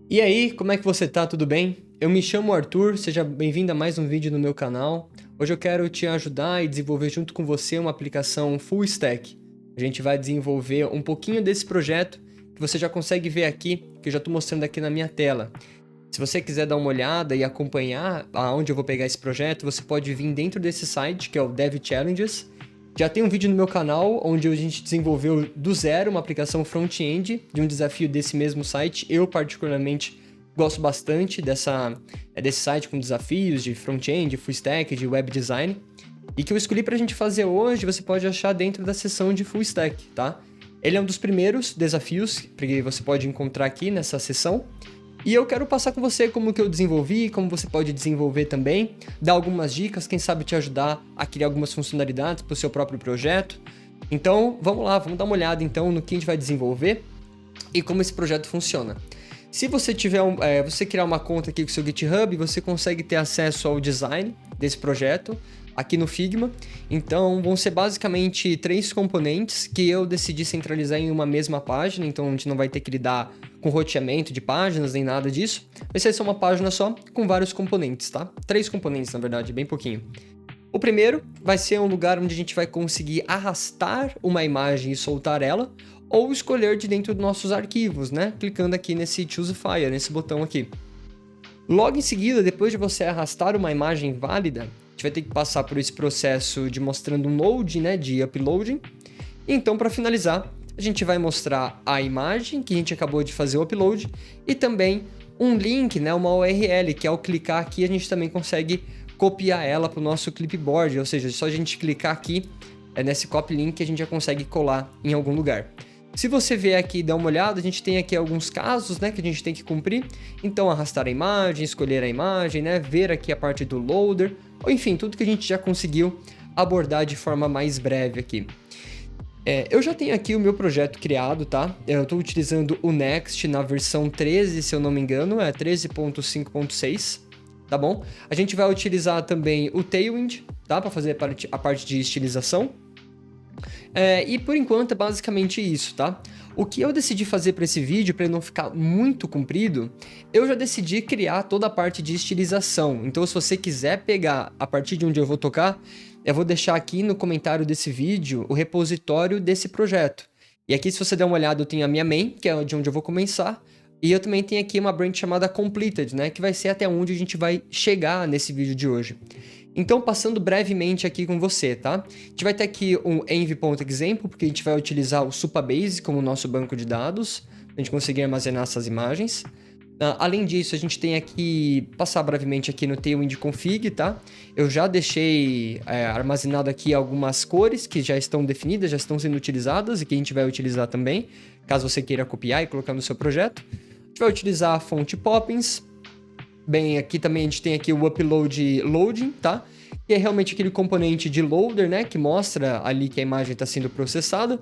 E aí, como é que você tá? Tudo bem? Eu me chamo Arthur, seja bem-vindo a mais um vídeo no meu canal. Hoje eu quero te ajudar e desenvolver junto com você uma aplicação full stack. A gente vai desenvolver um pouquinho desse projeto que você já consegue ver aqui, que eu já estou mostrando aqui na minha tela. Se você quiser dar uma olhada e acompanhar aonde eu vou pegar esse projeto, você pode vir dentro desse site, que é o Dev Challenges. Já tem um vídeo no meu canal onde a gente desenvolveu do zero uma aplicação front-end de um desafio desse mesmo site. Eu, particularmente, gosto bastante desse site com desafios de front-end, full stack, de web design. E que eu escolhi para a gente fazer hoje, você pode achar dentro da seção de full stack, tá? Ele é um dos primeiros desafios que você pode encontrar aqui nessa seção. E eu quero passar com você como que eu desenvolvi, como você pode desenvolver também, dar algumas dicas, quem sabe te ajudar a criar algumas funcionalidades para o seu próprio projeto. Então, vamos lá, vamos dar uma olhada então no que a gente vai desenvolver e como esse projeto funciona. Se você tiver você criar uma conta aqui com o seu GitHub, você consegue ter acesso ao design desse projeto aqui no Figma. Então, vão ser basicamente 3 componentes que eu decidi centralizar em uma mesma página, então a gente não vai ter que lidar com roteamento de páginas nem nada disso. Vai ser só uma página só com vários componentes, tá? 3 componentes, na verdade, bem pouquinho. O primeiro vai ser um lugar onde a gente vai conseguir arrastar uma imagem e soltar ela, ou escolher de dentro dos nossos arquivos, né? Clicando aqui nesse Choose File, nesse botão aqui. Logo em seguida, depois de você arrastar uma imagem válida, a gente vai ter que passar por esse processo de mostrando um load, né, de uploading. Então, para finalizar, a gente vai mostrar a imagem que a gente acabou de fazer o upload e também um link, né, uma URL, que ao clicar aqui a gente também consegue copiar ela para o nosso clipboard, ou seja, só a gente clicar aqui nesse copy link a gente já consegue colar em algum lugar. Se você vier aqui e dar uma olhada, a gente tem aqui alguns casos, né, que a gente tem que cumprir. Então, arrastar a imagem, escolher a imagem, né, ver aqui a parte do loader, ou enfim, tudo que a gente já conseguiu abordar de forma mais breve aqui. Eu já tenho aqui o meu projeto criado, tá? Eu estou utilizando o Next na versão 13, se eu não me engano, é 13.5.6, tá bom? A gente vai utilizar também o Tailwind, tá? Para fazer a parte de estilização. E por enquanto é basicamente isso, tá? O que eu decidi fazer para esse vídeo, para ele não ficar muito comprido, eu já decidi criar toda a parte de estilização. Então, se você quiser pegar a partir de onde eu vou tocar, eu vou deixar aqui no comentário desse vídeo o repositório desse projeto. E aqui, se você der uma olhada, eu tenho a minha main, que é de onde eu vou começar, e eu também tenho aqui uma branch chamada completed, né? Que vai ser até onde a gente vai chegar nesse vídeo de hoje. Então, passando brevemente aqui com você, tá? A gente vai ter aqui um env.example, porque a gente vai utilizar o Supabase como nosso banco de dados, para a gente conseguir armazenar essas imagens. Além disso, a gente tem aqui, passar brevemente aqui no Tailwind config, tá? Eu já deixei armazenado aqui algumas cores que já estão definidas, já estão sendo utilizadas e que a gente vai utilizar também, caso você queira copiar e colocar no seu projeto. A gente vai utilizar a fonte Poppins. Bem, aqui também a gente tem aqui o upload loading, tá? Que é realmente aquele componente de loader, né? Que mostra ali que a imagem está sendo processada.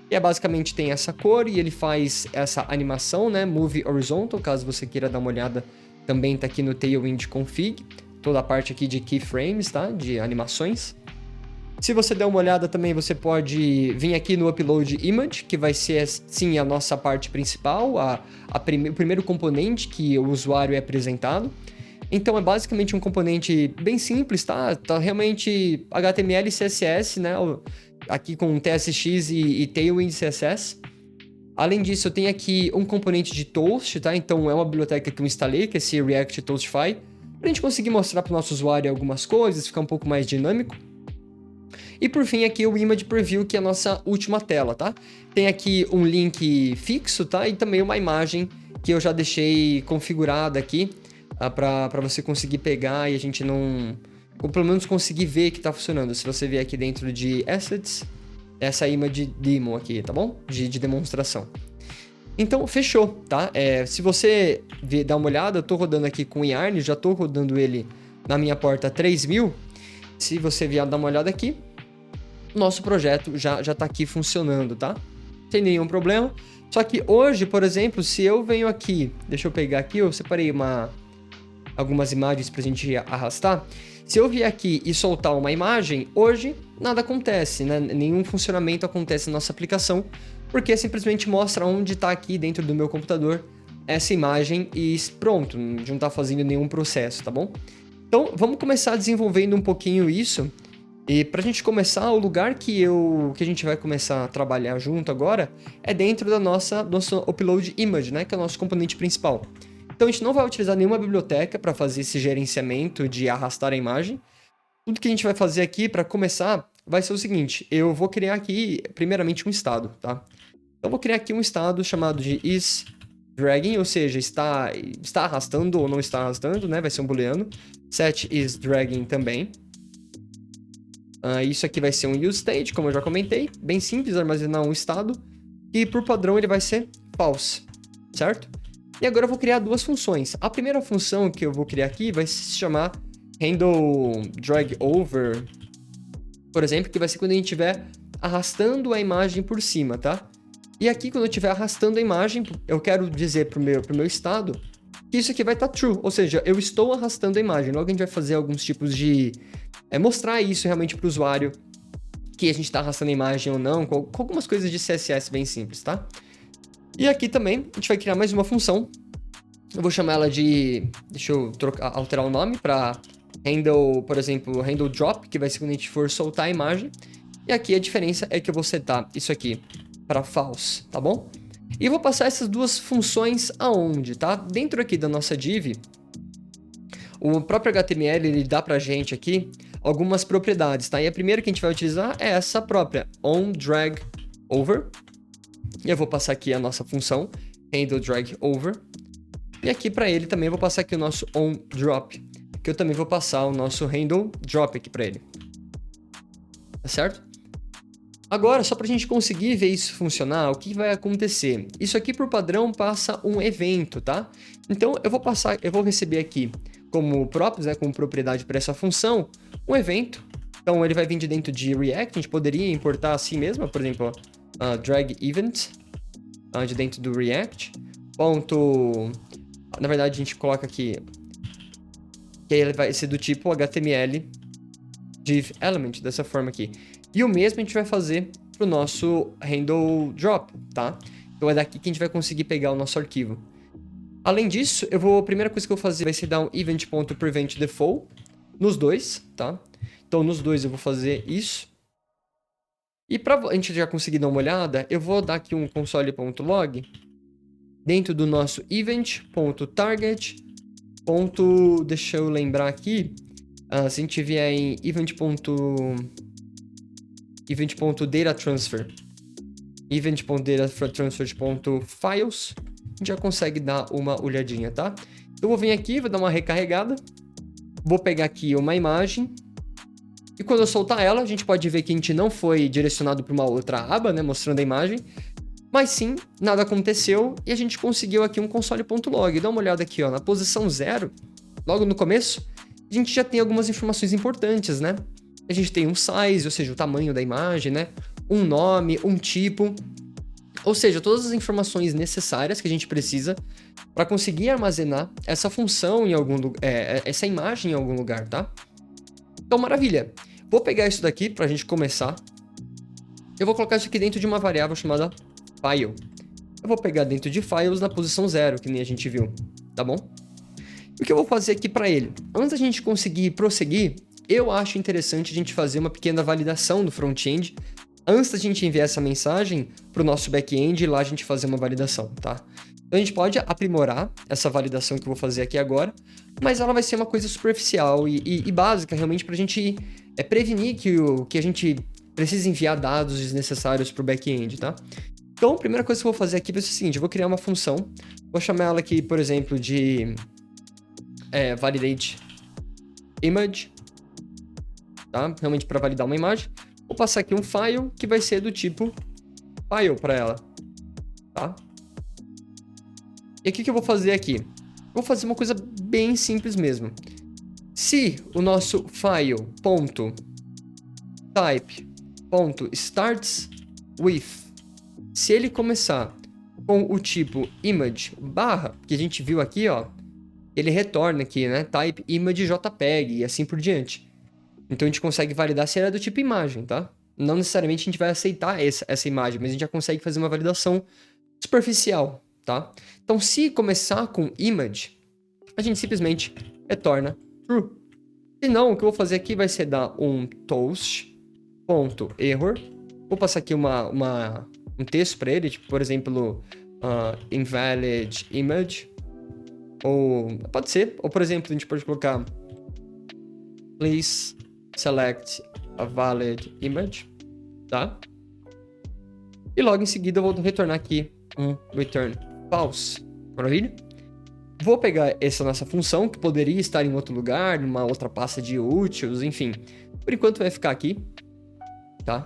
E basicamente tem essa cor e ele faz essa animação, né? Move horizontal, caso você queira dar uma olhada, também tá aqui no Tailwind config. Toda a parte aqui de keyframes, tá? De animações. Se você der uma olhada também, você pode vir aqui no Upload Image, que vai ser, sim, a nossa parte principal, o primeiro componente que o usuário é apresentado. Então, é basicamente um componente bem simples, tá? Tá realmente HTML e CSS, né? Aqui com TSX e Tailwind CSS. Além disso, eu tenho aqui um componente de Toast, tá? Então, é uma biblioteca que eu instalei, que é esse React Toastify, para a gente conseguir mostrar para o nosso usuário algumas coisas, ficar um pouco mais dinâmico. E por fim aqui o Image Preview, que é a nossa última tela, tá? Tem aqui um link fixo, tá? E também uma imagem que eu já deixei configurada aqui para você conseguir pegar e a gente não... ou pelo menos conseguir ver que tá funcionando. Se você vier aqui dentro de Assets, essa image demo aqui, tá bom? De demonstração. Então, fechou, tá? Se você dar uma olhada, eu tô rodando aqui com o Yarn, já tô rodando ele na minha porta 3000. Se você vier dar uma olhada aqui, nosso projeto já tá aqui funcionando, tá? Sem nenhum problema. Só que hoje, por exemplo, se eu venho aqui... Deixa eu pegar aqui, eu separei algumas imagens pra gente arrastar. Se eu vier aqui e soltar uma imagem, hoje nada acontece, né? Nenhum funcionamento acontece na nossa aplicação, porque simplesmente mostra onde está aqui dentro do meu computador essa imagem e pronto, não tá fazendo nenhum processo, tá bom? Então, vamos começar desenvolvendo um pouquinho isso. E pra gente começar, o lugar que a gente vai começar a trabalhar junto agora é dentro da nosso upload image, né, que é o nosso componente principal. Então a gente não vai utilizar nenhuma biblioteca para fazer esse gerenciamento de arrastar a imagem. Tudo que a gente vai fazer aqui para começar vai ser o seguinte, eu vou criar aqui primeiramente um estado, tá? Então eu vou criar aqui um estado chamado de isDragging, ou seja, está arrastando ou não está arrastando, né, vai ser um booleano. Set isDragging também. Isso aqui vai ser um useState, como eu já comentei. Bem simples, armazenar um estado. E por padrão ele vai ser false, certo? E agora eu vou criar duas funções. A primeira função que eu vou criar aqui vai se chamar handleDragOver, por exemplo, que vai ser quando a gente estiver arrastando a imagem por cima, tá? E aqui, quando eu estiver arrastando a imagem, eu quero dizer pro meu estado que isso aqui vai estar true, ou seja, eu estou arrastando a imagem. Logo a gente vai fazer alguns tipos de... mostrar isso realmente para o usuário, que a gente está arrastando a imagem ou não, com algumas coisas de CSS bem simples, tá? E aqui também, a gente vai criar mais uma função. Eu vou chamar ela de... Deixa eu alterar o nome para handle, por exemplo, handleDrop, que vai ser quando a gente for soltar a imagem. E aqui a diferença é que eu vou setar isso aqui para false, tá bom? E eu vou passar essas duas funções aonde, tá? Dentro aqui da nossa div, o próprio HTML, ele dá pra gente aqui algumas propriedades, tá? E a primeira que a gente vai utilizar é essa própria, onDragOver. E eu vou passar aqui a nossa função, handleDragOver. E aqui para ele também eu vou passar aqui o nosso onDrop, que eu também vou passar o nosso handleDrop aqui para ele. Tá certo? Agora, só para a gente conseguir ver isso funcionar, o que vai acontecer? Isso aqui, por padrão, passa um evento, tá? Então, eu vou receber aqui como props, né, como propriedade para essa função, um evento. Então, ele vai vir de dentro de React, a gente poderia importar assim mesmo, por exemplo, drag event, de dentro do React. Na verdade, a gente coloca aqui, que ele vai ser do tipo HTML div element, dessa forma aqui. E o mesmo a gente vai fazer para o nosso handleDrop, tá? Então é daqui que a gente vai conseguir pegar o nosso arquivo. Além disso, a primeira coisa que eu vou fazer vai ser dar um event.preventDefault nos dois, tá? Então nos dois eu vou fazer isso. E para a gente já conseguir dar uma olhada, eu vou dar aqui um console.log dentro do nosso event.target. Deixa eu lembrar aqui, se a gente vier em event.dataTransfer, event.dataTransfer.files, a gente já consegue dar uma olhadinha, tá? Então eu vou vir aqui, vou dar uma recarregada, vou pegar aqui uma imagem, e quando eu soltar ela, a gente pode ver que a gente não foi direcionado para uma outra aba, né, mostrando a imagem, mas sim, nada aconteceu, e a gente conseguiu aqui um console.log. Dá uma olhada aqui, ó, na posição 0, logo no começo, a gente já tem algumas informações importantes, né? A gente tem um size, ou seja, o tamanho da imagem, né? Um nome, um tipo, ou seja, todas as informações necessárias que a gente precisa para conseguir armazenar essa função em essa imagem em algum lugar, tá? Então, maravilha. Vou pegar isso daqui para a gente começar. Eu vou colocar isso aqui dentro de uma variável chamada file. Eu vou pegar dentro de files na posição 0, que nem a gente viu, tá bom? E o que eu vou fazer aqui para ele? Antes da gente conseguir prosseguir, eu acho interessante a gente fazer uma pequena validação do front-end antes da gente enviar essa mensagem para o nosso back-end e lá a gente fazer uma validação, tá? Então a gente pode aprimorar essa validação que eu vou fazer aqui agora, mas ela vai ser uma coisa superficial e básica realmente para a gente prevenir que a gente precisa enviar dados desnecessários para o back-end, tá? Então a primeira coisa que eu vou fazer aqui vai ser o seguinte, eu vou criar uma função, vou chamar ela aqui, por exemplo, de validate image, tá? Realmente para validar uma imagem. Vou passar aqui um file que vai ser do tipo file para ela, tá? E o que eu vou fazer aqui? Vou fazer uma coisa bem simples mesmo. Se o nosso file.type.starts with, se ele começar com o tipo image barra, que a gente viu aqui, ó, ele retorna aqui, né? Type image JPEG e assim por diante. Então a gente consegue validar se ela é do tipo imagem, tá? Não necessariamente a gente vai aceitar essa imagem, mas a gente já consegue fazer uma validação superficial, tá? Então, se começar com image, a gente simplesmente retorna true. Se não, o que eu vou fazer aqui vai ser dar um toast.error. Vou passar aqui um texto para ele, tipo, por exemplo, invalid image. Ou pode ser, ou por exemplo, a gente pode colocar please select a valid image, tá? E logo em seguida eu vou retornar aqui um return false. Maravilha? Vou pegar essa nossa função, que poderia estar em outro lugar, numa outra pasta de úteis, enfim. Por enquanto vai ficar aqui, tá?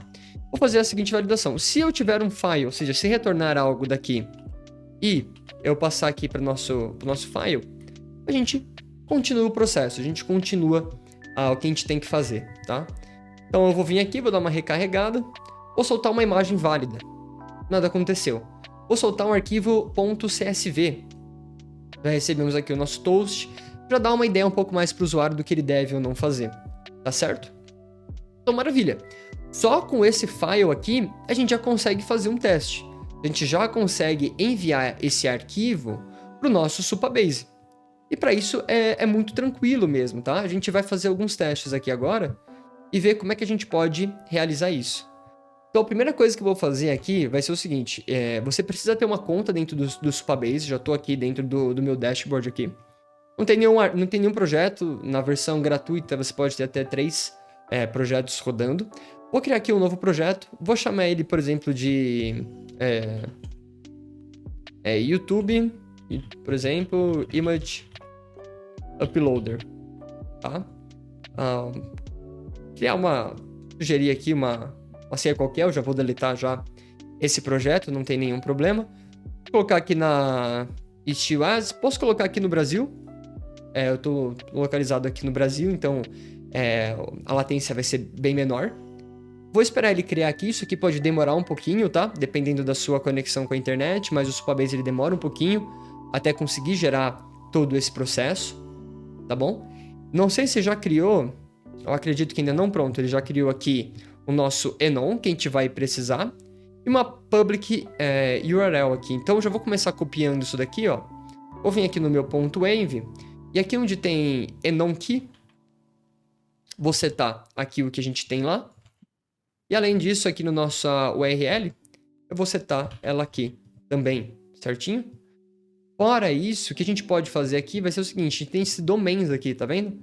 Vou fazer a seguinte validação. Se eu tiver um file, ou seja, se retornar algo daqui e eu passar aqui para o nosso file, a gente continua o processo, a gente continua o que a gente tem que fazer, tá? Então eu vou vir aqui, vou dar uma recarregada, vou soltar uma imagem válida. Nada aconteceu. Vou soltar um arquivo .csv. Já recebemos aqui o nosso toast, já dá uma ideia um pouco mais para o usuário do que ele deve ou não fazer, tá certo? Então, maravilha. Só com esse file aqui, a gente já consegue fazer um teste. A gente já consegue enviar esse arquivo para o nosso Supabase. E para isso é muito tranquilo mesmo, tá? A gente vai fazer alguns testes aqui agora e ver como é que a gente pode realizar isso. Então, a primeira coisa que eu vou fazer aqui vai ser o seguinte, você precisa ter uma conta dentro do Supabase, já estou aqui dentro do meu dashboard aqui. Não tem nenhum projeto, na versão gratuita você pode ter até 3 projetos rodando. Vou criar aqui um novo projeto, vou chamar ele, por exemplo, de YouTube, por exemplo, Image Uploader, tá? Sugerir aqui uma senha qualquer, eu já vou deletar já esse projeto, não tem nenhum problema. Vou colocar aqui na SteelAs, posso colocar aqui no Brasil, eu estou localizado aqui no Brasil, então a latência vai ser bem menor. Vou esperar ele criar aqui, isso aqui pode demorar um pouquinho, tá? Dependendo da sua conexão com a internet, mas o Supabase ele demora um pouquinho até conseguir gerar todo esse processo, tá bom? Não sei se já criou, eu acredito que ainda não, pronto, ele já criou aqui o nosso Enon, que a gente vai precisar, e uma public URL aqui. Então, eu já vou começar copiando isso daqui, ó. Vou vir aqui no meu .env, e aqui onde tem Enon Key, vou setar aqui o que a gente tem lá. E além disso, aqui no nosso URL, eu vou setar ela aqui também, certinho? Fora isso, o que a gente pode fazer aqui vai ser o seguinte, a gente tem esse domains aqui, tá vendo?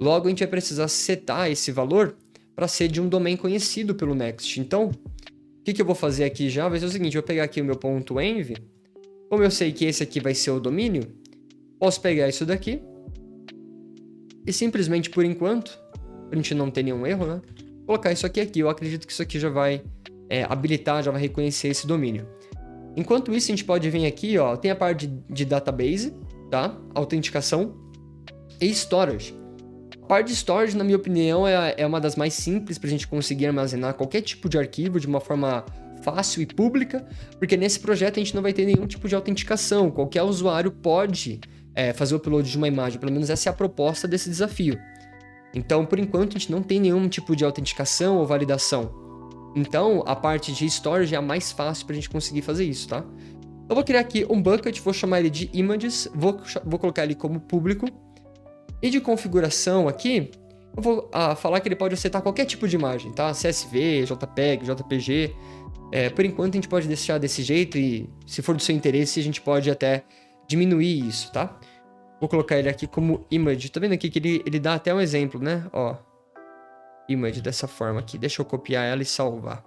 Logo, a gente vai precisar setar esse valor para ser de um domain conhecido pelo Next. Então, o que eu vou fazer aqui já vai ser o seguinte, eu vou pegar aqui o meu .env, como eu sei que esse aqui vai ser o domínio, posso pegar isso daqui e simplesmente, por enquanto, para a gente não ter nenhum erro, né? Colocar isso aqui. Eu acredito que isso aqui já vai habilitar, já vai reconhecer esse domínio. Enquanto isso, a gente pode vir aqui, ó, tem a parte de database, tá? Autenticação e storage. A parte de storage, na minha opinião, é uma das mais simples para a gente conseguir armazenar qualquer tipo de arquivo de uma forma fácil e pública, porque nesse projeto a gente não vai ter nenhum tipo de autenticação. Qualquer usuário pode fazer o upload de uma imagem, pelo menos essa é a proposta desse desafio. Então, por enquanto, a gente não tem nenhum tipo de autenticação ou validação. Então, a parte de storage é a mais fácil para a gente conseguir fazer isso, tá? Eu vou criar aqui um bucket, vou chamar ele de images, vou colocar ele como público. E de configuração aqui, eu vou falar que ele pode aceitar qualquer tipo de imagem, tá? CSV, JPEG, JPG. Por enquanto, a gente pode deixar desse jeito e, se for do seu interesse, a gente pode até diminuir isso, tá? Vou colocar ele aqui como image. Tá vendo aqui que ele dá até um exemplo, né? Ó, image dessa forma aqui. Deixa eu copiar ela e salvar.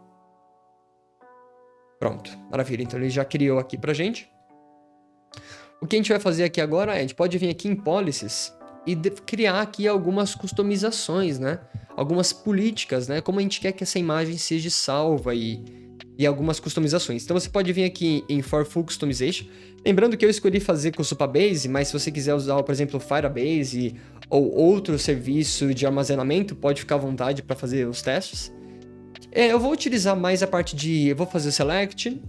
Pronto, maravilha. Então ele já criou aqui pra gente. O que a gente vai fazer aqui agora a gente pode vir aqui em Policies e criar aqui algumas customizações, né? Algumas políticas, né? Como a gente quer que essa imagem seja salva e algumas customizações. Então você pode vir aqui em For Full Customization. Lembrando que eu escolhi fazer com o Supabase, mas se você quiser usar, por exemplo, o Firebase ou outro serviço de armazenamento, pode ficar à vontade para fazer os testes. Eu vou utilizar mais a parte de... Eu vou fazer Select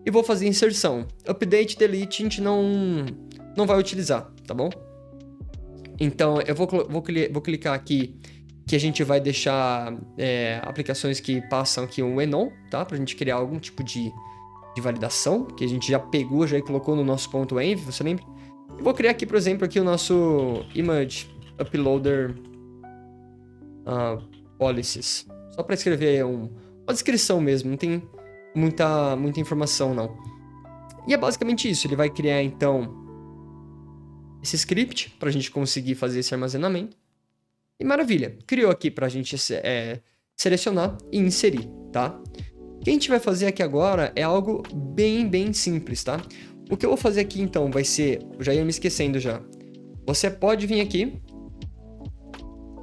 e vou fazer inserção. Update, Delete, a gente não vai utilizar, tá bom? Então, eu vou clicar aqui que a gente vai deixar aplicações que passam aqui um Enon, tá? Pra gente criar algum tipo de de validação, que a gente já pegou, já colocou no nosso ponto .env, você lembra? Eu vou criar aqui, por exemplo, aqui o nosso image uploader policies. Só para escrever uma descrição mesmo, não tem muita informação não. E é basicamente isso, ele vai criar então esse script para a gente conseguir fazer esse armazenamento. E maravilha, criou aqui para a gente selecionar e inserir, tá? O que a gente vai fazer aqui agora é algo bem simples, tá? O que eu vou fazer aqui então vai ser, eu já ia me esquecendo já. Você pode vir aqui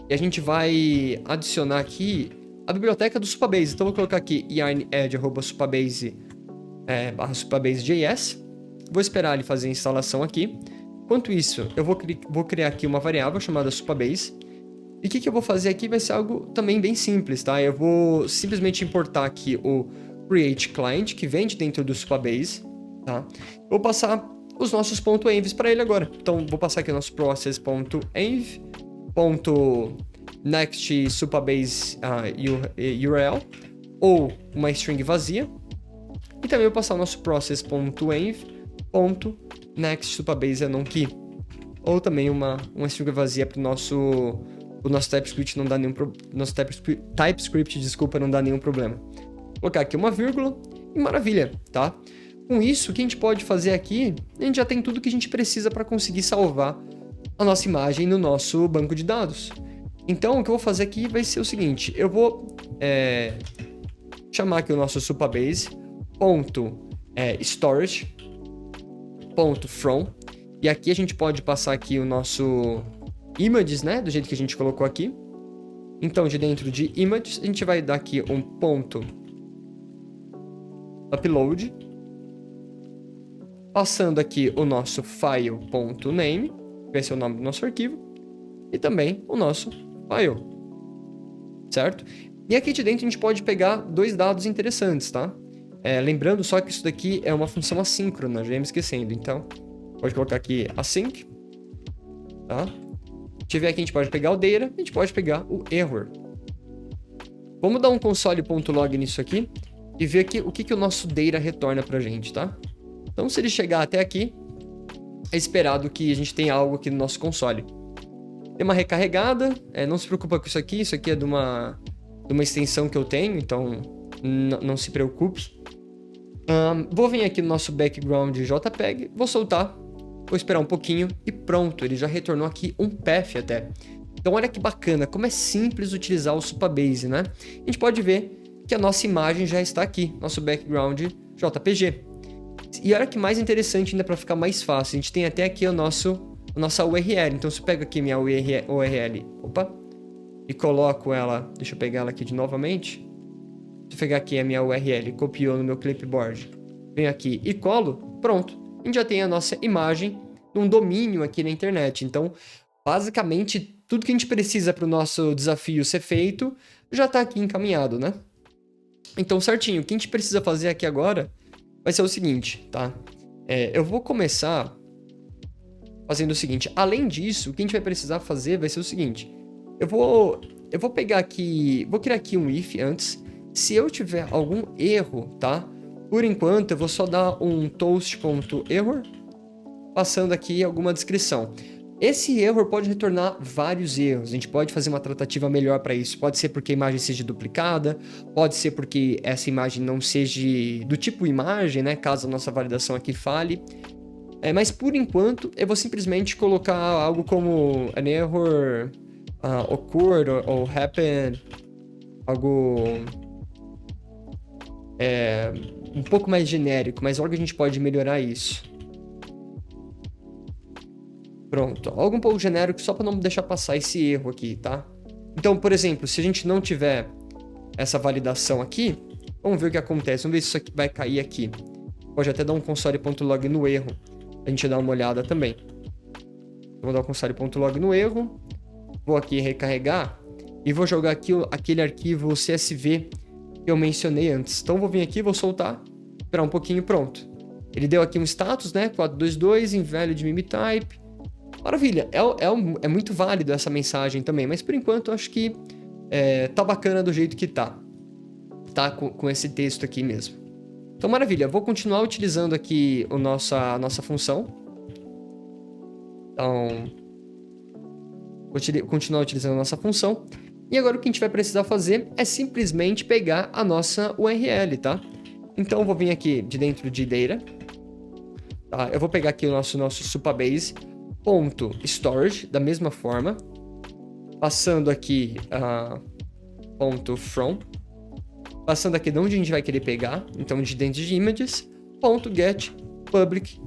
e a gente vai adicionar aqui a biblioteca do Supabase. Então eu vou colocar aqui yarn_supabase_supabase.js. Vou esperar ele fazer a instalação aqui. Enquanto isso, eu vou criar aqui uma variável chamada Supabase. E o que eu vou fazer aqui vai ser algo também bem simples, tá? Eu vou simplesmente importar aqui o create client, que vem de dentro do Supabase, tá? Vou passar os nossos .envs para ele agora. Então, vou passar aqui o nosso process.env, .next supabase URL, ou uma string vazia. E também vou passar o nosso process.env, .next supabase anon key, ou também uma string vazia para o nosso TypeScript não dá nenhum TypeScript, desculpa, não dá nenhum problema. Vou colocar aqui uma vírgula e maravilha, tá? Com isso, o que a gente pode fazer aqui, a gente já tem tudo que a gente precisa para conseguir salvar a nossa imagem no nosso banco de dados. Então, o que eu vou fazer aqui vai ser o seguinte, eu vou chamar aqui o nosso supabase.storage.from, e aqui a gente pode passar aqui o nosso images, né, do jeito que a gente colocou aqui. Então, de dentro de images, a gente vai dar aqui um ponto upload, passando aqui o nosso file.name, que vai ser o nome do nosso arquivo, e também o nosso file, certo? E aqui de dentro a gente pode pegar dois dados interessantes, tá? Lembrando só que isso daqui é uma função assíncrona, já ia me esquecendo, então pode colocar aqui async, tá? Se tiver aqui, a gente pode pegar o data, a gente pode pegar o error. Vamos dar um console.log nisso aqui e ver aqui o que o nosso data retorna pra gente, tá? Então, se ele chegar até aqui, é esperado que a gente tenha algo aqui no nosso console. Tem uma recarregada, não se preocupa com isso aqui é de uma extensão que eu tenho, então não se preocupe. Vou vir aqui no nosso background JPEG, vou soltar. Vou esperar um pouquinho e pronto, ele já retornou aqui um path até. Então olha que bacana, como é simples utilizar o Supabase, né? A gente pode ver que a nossa imagem já está aqui, nosso background JPG. E olha que mais interessante ainda para ficar mais fácil, a gente tem até aqui a nossa URL. Então se eu pego aqui minha URL, e coloco ela, deixa eu pegar ela aqui novamente. Se eu pegar aqui a minha URL, copio no meu clipboard, venho aqui e colo, pronto. A gente já tem a nossa imagem num domínio aqui na internet. Então, basicamente, tudo que a gente precisa para o nosso desafio ser feito já está aqui encaminhado, né? Então, certinho, o que a gente precisa fazer aqui agora vai ser o seguinte, tá? Eu vou começar fazendo o seguinte. Além disso, o que a gente vai precisar fazer vai ser o seguinte. Eu vou pegar aqui, vou criar aqui um if antes. Se eu tiver algum erro, tá? Por enquanto, eu vou só dar um toast.error, passando aqui alguma descrição. Esse error pode retornar vários erros. A gente pode fazer uma tratativa melhor para isso. Pode ser porque a imagem seja duplicada, pode ser porque essa imagem não seja do tipo imagem, né? Caso a nossa validação aqui falhe. Mas por enquanto, eu vou simplesmente colocar algo como an error occurred or happened, algo um pouco mais genérico, mas logo a gente pode melhorar isso. Pronto, algo um pouco genérico só para não deixar passar esse erro aqui, tá? Então, por exemplo, se a gente não tiver essa validação aqui, vamos ver o que acontece, vamos ver se isso aqui vai cair aqui. Pode até dar um console.log no erro, a gente dar uma olhada também. Vou dar um console.log no erro, vou aqui recarregar e vou jogar aqui aquele arquivo CSV que eu mencionei antes. Então, vou vir aqui, vou soltar, esperar um pouquinho, pronto. Ele deu aqui um status, né? 422, invalid mimtype. Maravilha, é muito válido essa mensagem também, mas por enquanto eu acho que tá bacana do jeito que tá com esse texto aqui mesmo. Então, maravilha. Vou continuar utilizando aqui a nossa função. Então, vou continuar utilizando a nossa função. E agora o que a gente vai precisar fazer é simplesmente pegar a nossa URL, tá? Então, eu vou vir aqui de dentro de data. Tá? Eu vou pegar aqui o nosso supabase.storage, da mesma forma. Passando aqui .from. Passando aqui de onde a gente vai querer pegar. Então, de dentro de images. .get public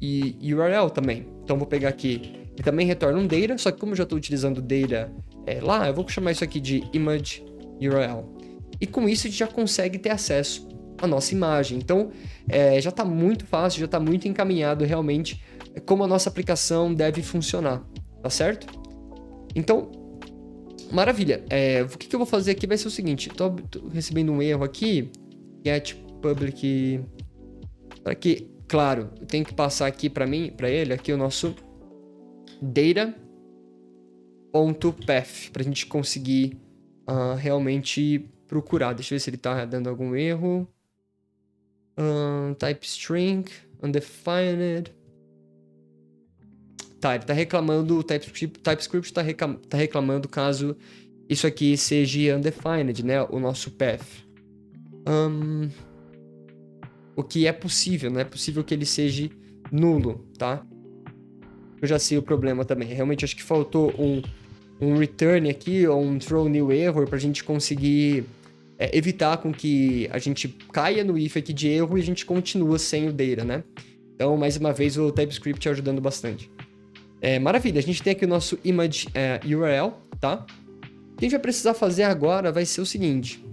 e URL também. Então, vou pegar aqui. E também retorna um data. Só que como eu já estou utilizando data lá, eu vou chamar isso aqui de image URL. E com isso, a gente já consegue ter acesso à nossa imagem. Então, já está muito fácil, já está muito encaminhado realmente como a nossa aplicação deve funcionar. Tá certo? Então, maravilha. O que eu vou fazer aqui vai ser o seguinte. Tô recebendo um erro aqui. Get public. Para que, claro, eu tenho que passar aqui para ele, aqui o nosso data.path, para a gente conseguir realmente procurar. Deixa eu ver se ele está dando algum erro. Type string, undefined. Tá, ele está reclamando, o TypeScript está reclamando caso isso aqui seja undefined, né? O nosso path. O que é possível, não é possível que ele seja nulo, tá? Eu já sei o problema também. Realmente acho que faltou um return aqui, ou um throw new error, para a gente conseguir evitar com que a gente caia no if aqui de erro e a gente continua sem o data, né? Então, mais uma vez, o TypeScript ajudando bastante. Maravilha, a gente tem aqui o nosso image URL, tá? O que a gente vai precisar fazer agora vai ser o seguinte.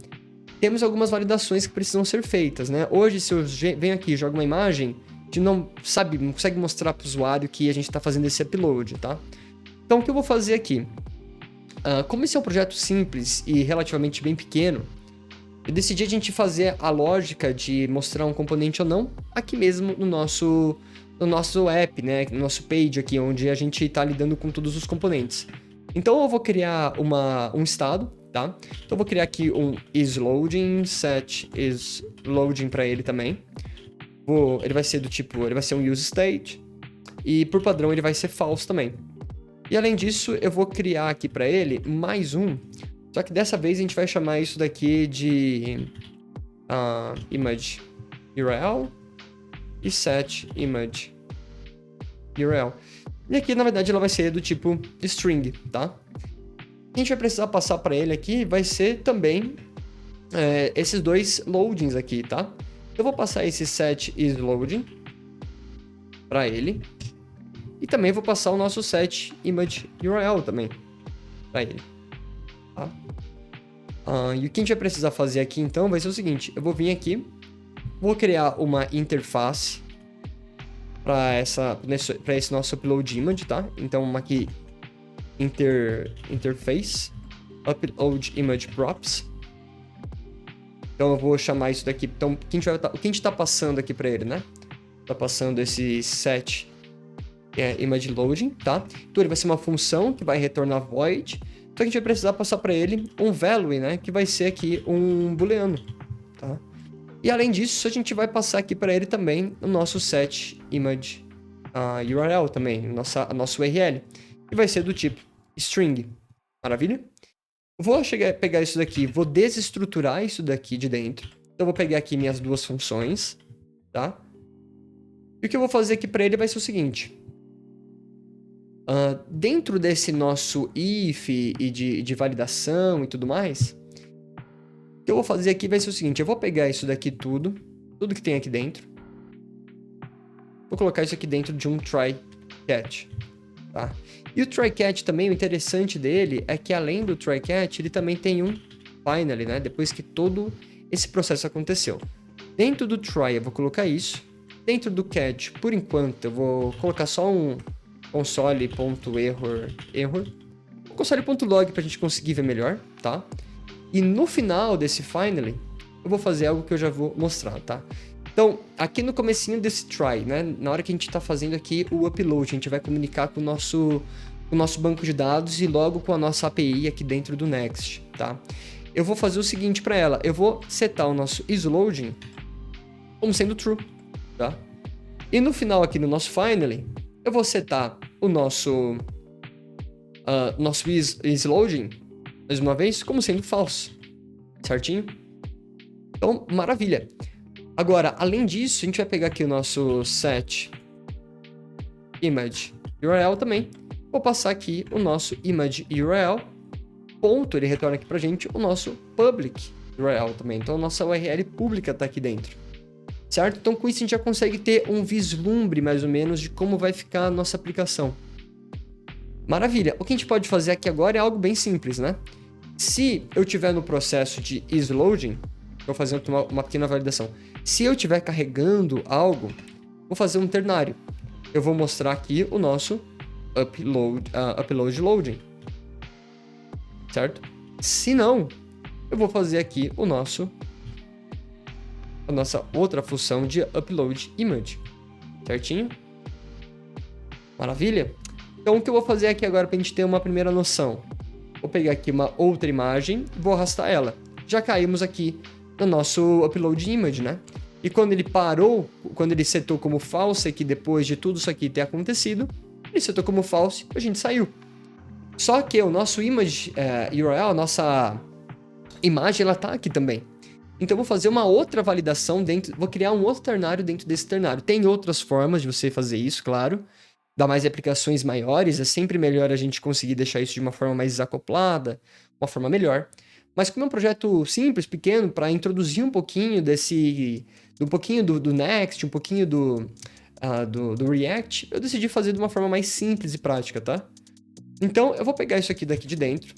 Temos algumas validações que precisam ser feitas, né? Hoje, se eu venho aqui e jogo uma imagem, a gente não consegue mostrar para o usuário que a gente está fazendo esse upload, tá? Então, o que eu vou fazer aqui? Como esse é um projeto simples e relativamente bem pequeno, eu decidi a gente fazer a lógica de mostrar um componente ou não aqui mesmo no nosso app, né? No nosso page aqui, onde a gente está lidando com todos os componentes. Então, eu vou criar um estado, tá? Então, eu vou criar aqui um isLoading, set isLoading para ele também. Ele vai ser do tipo, ele vai ser um useState. E por padrão, ele vai ser false também. E além disso, eu vou criar aqui para ele mais um. Só que dessa vez a gente vai chamar isso daqui de image URL e set image URL. E aqui, na verdade, ela vai ser do tipo string, tá? A gente vai precisar passar para ele aqui vai ser também esses dois loadings aqui, tá? Eu vou passar esse set isLoading para ele. E também vou passar o nosso set image URL também para ele. Tá? E o que a gente vai precisar fazer aqui então vai ser o seguinte. Eu vou vir aqui, vou criar uma interface para esse nosso upload image, tá? Então uma aqui interface upload image props. Então eu vou chamar isso daqui. Então o que a gente está passando aqui para ele, né? Tá passando esse set image loading, tá? Então ele vai ser uma função que vai retornar void. Então a gente vai precisar passar para ele um value, né? Que vai ser aqui um booleano, tá? E além disso, a gente vai passar aqui para ele também o nosso set image URL também, a nossa URL. E vai ser do tipo string. Maravilha? Vou pegar isso daqui, vou desestruturar isso daqui de dentro. Então eu vou pegar aqui minhas duas funções, tá? E o que eu vou fazer aqui para ele vai ser o seguinte. Dentro desse nosso if e de validação e tudo mais, o que eu vou fazer aqui vai ser o seguinte. Eu vou pegar isso daqui tudo que tem aqui dentro. Vou colocar isso aqui dentro de um try-catch, tá? E o try-catch também, o interessante dele é que além do try-catch, ele também tem um finally, né? Depois que todo esse processo aconteceu. Dentro do try eu vou colocar isso. Dentro do catch, por enquanto, eu vou colocar só um console.error, console.log pra gente conseguir ver melhor, tá? E no final desse finally, eu vou fazer algo que eu já vou mostrar, tá? Então, aqui no comecinho desse try, né? Na hora que a gente tá fazendo aqui o upload, a gente vai comunicar com o nosso banco de dados e logo com a nossa API aqui dentro do Next, tá? Eu vou fazer o seguinte para ela, eu vou setar o nosso isLoading como sendo true, tá? E no final aqui no nosso finally, eu vou setar o nosso isLoading, mais uma vez, como sendo false, certinho? Então, maravilha. Agora, além disso, a gente vai pegar aqui o nosso set image URL também. Vou passar aqui o nosso image URL, ponto, ele retorna aqui pra gente o nosso public URL também. Então, a nossa URL pública tá aqui dentro, certo? Então, com isso, a gente já consegue ter um vislumbre, mais ou menos, de como vai ficar a nossa aplicação. Maravilha. O que a gente pode fazer aqui agora é algo bem simples, né? Se eu estiver no processo de isLoading, vou fazer uma pequena validação. Se eu estiver carregando algo, vou fazer um ternário. Eu vou mostrar aqui o nosso upload loading, certo? Se não, eu vou fazer aqui a nossa outra função de upload image, certinho? Maravilha? Então, o que eu vou fazer aqui agora para a gente ter uma primeira noção? Vou pegar aqui uma outra imagem e vou arrastar ela. Já caímos aqui no nosso upload image, né? E quando ele parou, quando ele setou como false aqui, depois de tudo isso aqui ter acontecido, ele setou como false, a gente saiu. Só que o nosso image URL, a nossa imagem, ela tá aqui também. Então, eu vou fazer uma outra validação dentro, vou criar um outro ternário dentro desse ternário. Tem outras formas de você fazer isso, claro. Dá mais aplicações maiores, é sempre melhor a gente conseguir deixar isso de uma forma mais desacoplada, uma forma melhor. Mas como é um projeto simples, pequeno, para introduzir um pouquinho do Next, um pouquinho do React, eu decidi fazer de uma forma mais simples e prática, tá? Então, eu vou pegar isso aqui daqui de dentro,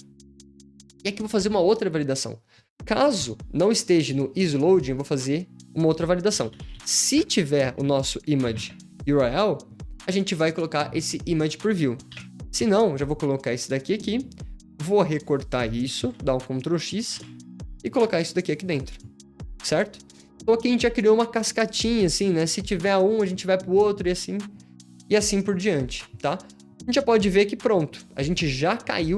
e aqui eu vou fazer uma outra validação. Caso não esteja no isLoading, eu vou fazer uma outra validação. Se tiver o nosso image URL, a gente vai colocar esse image preview. Se não, já vou colocar esse daqui aqui, vou recortar isso, dar um Ctrl X e colocar isso daqui dentro, certo? Então aqui a gente já criou uma cascatinha assim, né? Se tiver um, a gente vai pro outro e assim por diante, tá? A gente já pode ver que pronto, a gente já caiu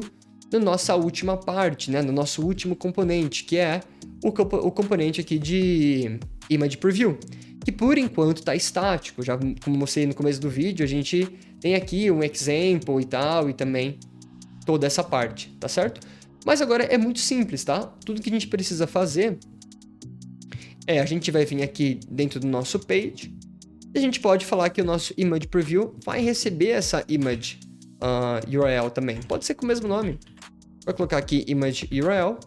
na nossa última parte, né? No nosso último componente, que é o componente aqui de image preview, que por enquanto está estático. Já como mostrei no começo do vídeo, a gente tem aqui um example e tal, e também toda essa parte, tá certo? Mas agora é muito simples, tá? Tudo que a gente precisa fazer a gente vai vir aqui dentro do nosso page, e a gente pode falar que o nosso image preview vai receber essa image URL também. Pode ser com o mesmo nome. Vou colocar aqui image URL.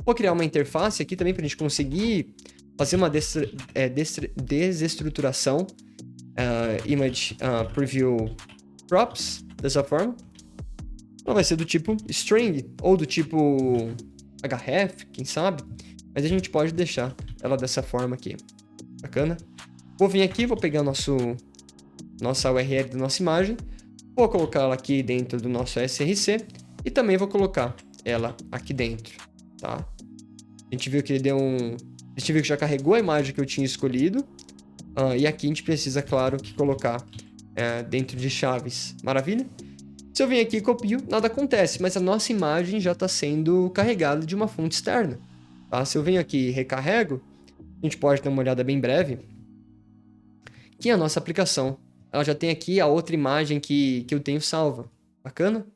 Vou criar uma interface aqui também para a gente conseguir fazer uma desestruturação image preview props, dessa forma. Ela vai ser do tipo string, ou do tipo href, quem sabe? Mas a gente pode deixar ela dessa forma aqui. Bacana? Vou vir aqui, vou pegar nossa URL da nossa imagem, vou colocar ela aqui dentro do nosso src e também vou colocar ela aqui dentro, tá? A gente viu que ele deu a gente viu que já carregou a imagem que eu tinha escolhido. E aqui a gente precisa, claro, que colocar dentro de chaves. Maravilha? Se eu venho aqui e copio, nada acontece, mas a nossa imagem já está sendo carregada de uma fonte externa. Tá? Se eu venho aqui e recarrego, a gente pode dar uma olhada bem breve, que a nossa aplicação ela já tem aqui a outra imagem que eu tenho salva. Bacana?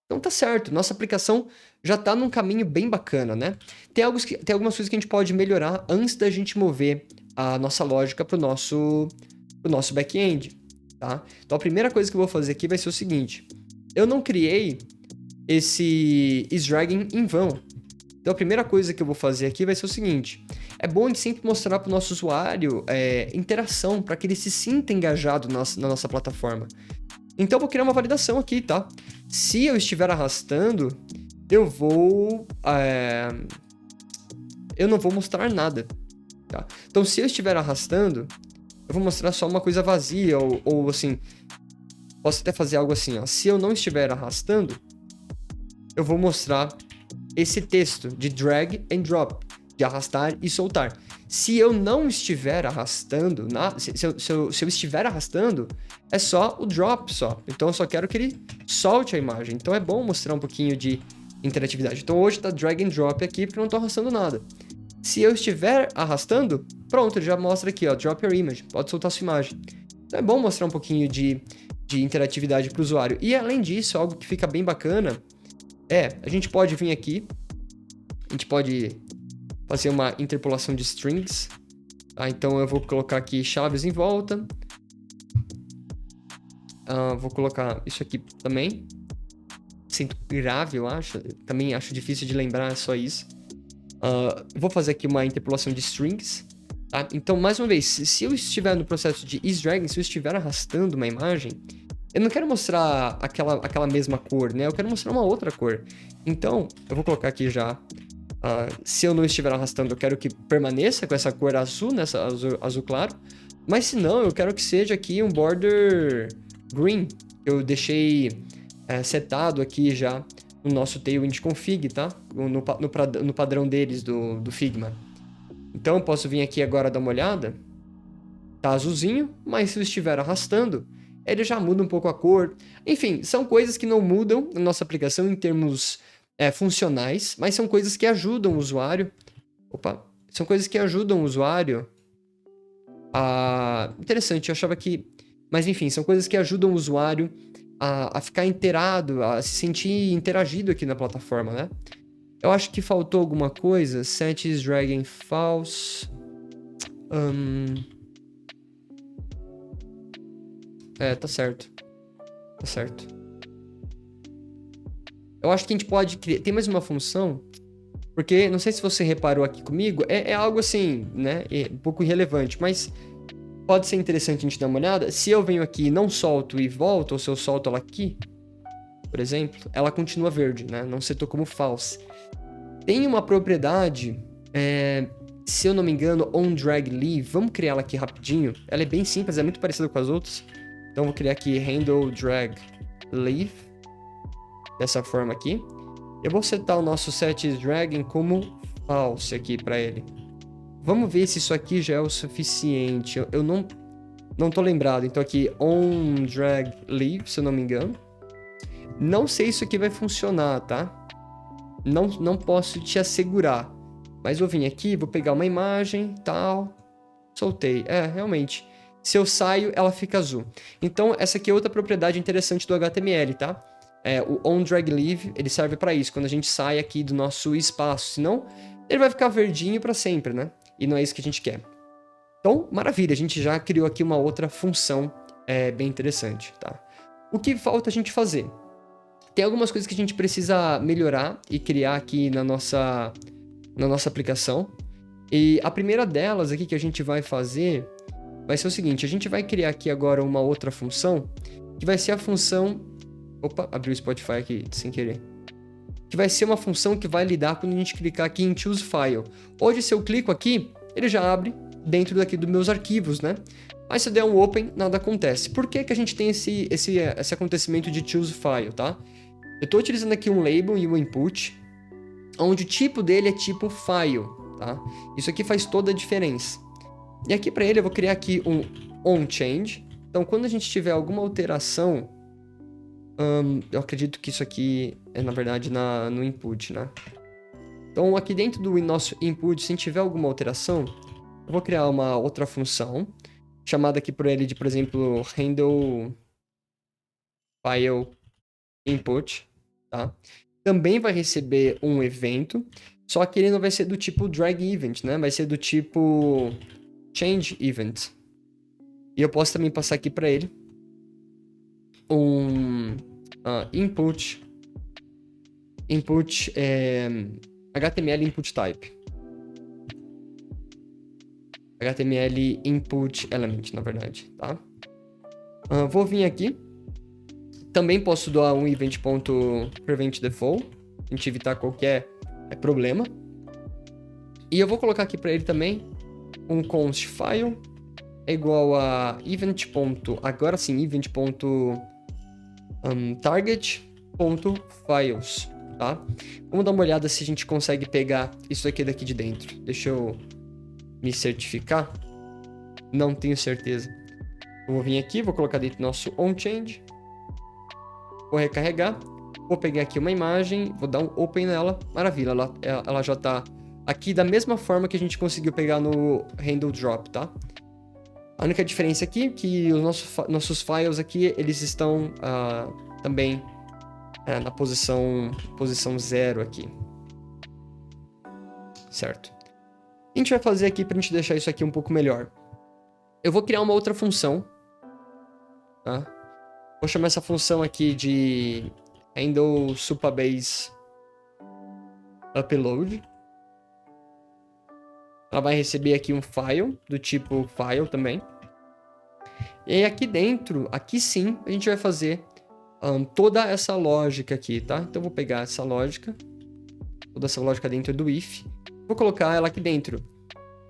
Então tá certo, nossa aplicação já tá num caminho bem bacana, né? Tem algumas coisas que a gente pode melhorar antes da gente mover a nossa lógica pro nosso back-end, tá? Então a primeira coisa que eu vou fazer aqui vai ser o seguinte: eu não criei esse isDragging em vão. Então a primeira coisa que eu vou fazer aqui vai ser o seguinte: é bom a gente sempre mostrar para o nosso usuário interação, para que ele se sinta engajado na nossa plataforma. Então eu vou criar uma validação aqui, tá? Se eu estiver arrastando, eu não vou mostrar nada, tá? Então se eu estiver arrastando, eu vou mostrar só uma coisa vazia, ou assim, posso até fazer algo assim, ó. Se eu não estiver arrastando, eu vou mostrar esse texto de drag and drop, de arrastar e soltar. Se eu não estiver arrastando, se eu estiver arrastando, é só o drop só. Então eu só quero que ele solte a imagem. Então é bom mostrar um pouquinho de interatividade. Então hoje tá drag and drop aqui porque eu não tô arrastando nada. Se eu estiver arrastando, pronto, ele já mostra aqui, ó, drop your image, pode soltar sua imagem. Então é bom mostrar um pouquinho de interatividade para o usuário. E além disso, algo que fica bem bacana a gente pode vir aqui, a gente pode fazer uma interpolação de strings, tá? Então eu vou colocar aqui chaves em volta, vou colocar isso aqui também, acento grave, eu acho, também acho difícil de lembrar, é só isso. Vou fazer aqui uma interpolação de strings, tá? Então, mais uma vez, se eu estiver no processo de ease dragging, se eu estiver arrastando uma imagem, eu não quero mostrar aquela mesma cor, né? Eu quero mostrar uma outra cor. Então, eu vou colocar aqui já, se eu não estiver arrastando, eu quero que permaneça com essa cor azul, nessa azul claro. Mas se não, eu quero que seja aqui um border green. Eu deixei setado aqui já no nosso Tailwind config, tá? No padrão deles do Figma. Então eu posso vir aqui agora dar uma olhada. Tá azulzinho, mas se eu estiver arrastando, ele já muda um pouco a cor. Enfim, são coisas que não mudam na nossa aplicação em termos funcionais, mas são coisas que ajudam o usuário. São coisas que ajudam o usuário a... Interessante, eu achava que... Mas enfim, são coisas que ajudam o usuário a ficar inteirado, a se sentir interagido aqui na plataforma, né? Eu acho que faltou alguma coisa. Set is dragging false. Tá certo. Tá certo. Eu acho que a gente pode criar... Tem mais uma função, porque não sei se você reparou aqui comigo, é algo assim, né? Um pouco irrelevante, mas pode ser interessante a gente dar uma olhada. Se eu venho aqui e não solto e volto, ou se eu solto ela aqui, por exemplo, ela continua verde, né? Não setou como false. Tem uma propriedade, se eu não me engano, onDragLeave. Vamos criar ela aqui rapidinho. Ela é bem simples, é muito parecida com as outras. Então vou criar aqui handleDragLeave. Dessa forma aqui. Eu vou setar o nosso setIsDragging como false aqui para ele. Vamos ver se isso aqui já é o suficiente. Eu não tô lembrado. Então aqui onDragLeave, se eu não me engano. Não sei se isso aqui vai funcionar, tá? Não posso te assegurar. Mas vou vir aqui, vou pegar uma imagem, tal. Soltei. Realmente. Se eu saio, ela fica azul. Então, essa aqui é outra propriedade interessante do HTML, tá? O onDragLeave, ele serve para isso, quando a gente sai aqui do nosso espaço. Senão, ele vai ficar verdinho para sempre, né? E não é isso que a gente quer. Então, maravilha, a gente já criou aqui uma outra função bem interessante, tá? O que falta a gente fazer? Tem algumas coisas que a gente precisa melhorar e criar aqui na nossa aplicação. E a primeira delas aqui que a gente vai fazer vai ser o seguinte. A gente vai criar aqui agora uma outra função, que vai ser a função... Opa, abri o Spotify aqui sem querer. Que vai ser uma função que vai lidar quando a gente clicar aqui em Choose File. Hoje, se eu clico aqui, ele já abre dentro daqui dos meus arquivos, né? Mas se eu der um Open, nada acontece. Por que a gente tem esse acontecimento de Choose File, tá? Eu estou utilizando aqui um label e um input, onde o tipo dele é tipo file, tá? Isso aqui faz toda a diferença. E aqui para ele eu vou criar aqui um onChange. Então, quando a gente tiver alguma alteração, eu acredito que isso aqui é, na verdade, no input, né? Então, aqui dentro do nosso input, se tiver alguma alteração, eu vou criar uma outra função, chamada aqui por ele de, por exemplo, handle file input, tá? Também vai receber um evento, só que ele não vai ser do tipo drag event, né? Vai ser do tipo change event. E eu posso também passar aqui para ele um input HTML input type. HTML input element, na verdade, tá? Vou vir aqui. Também posso doar um event.preventDefault, a gente evitar qualquer problema. E eu vou colocar aqui para ele também um const file é igual a agora sim, event.target.files, tá? Vamos dar uma olhada se a gente consegue pegar isso aqui daqui de dentro. Deixa eu me certificar. Não tenho certeza. Eu vou vir aqui, vou colocar dentro do nosso onChange. Vou recarregar. Vou pegar aqui uma imagem, vou dar um open nela. Maravilha, ela já está aqui da mesma forma que a gente conseguiu pegar no handle drop, tá? A única diferença aqui é que os nossos files aqui, eles estão também na posição 0 aqui. Certo. O que a gente vai fazer aqui pra gente deixar isso aqui um pouco melhor? Eu vou criar uma outra função, tá? Vou chamar essa função aqui de handle supabase upload. Ela vai receber aqui um file, do tipo file também. E aí aqui dentro, aqui sim, a gente vai fazer toda essa lógica aqui, tá? Então eu vou pegar essa lógica, toda essa lógica dentro do if, vou colocar ela aqui dentro.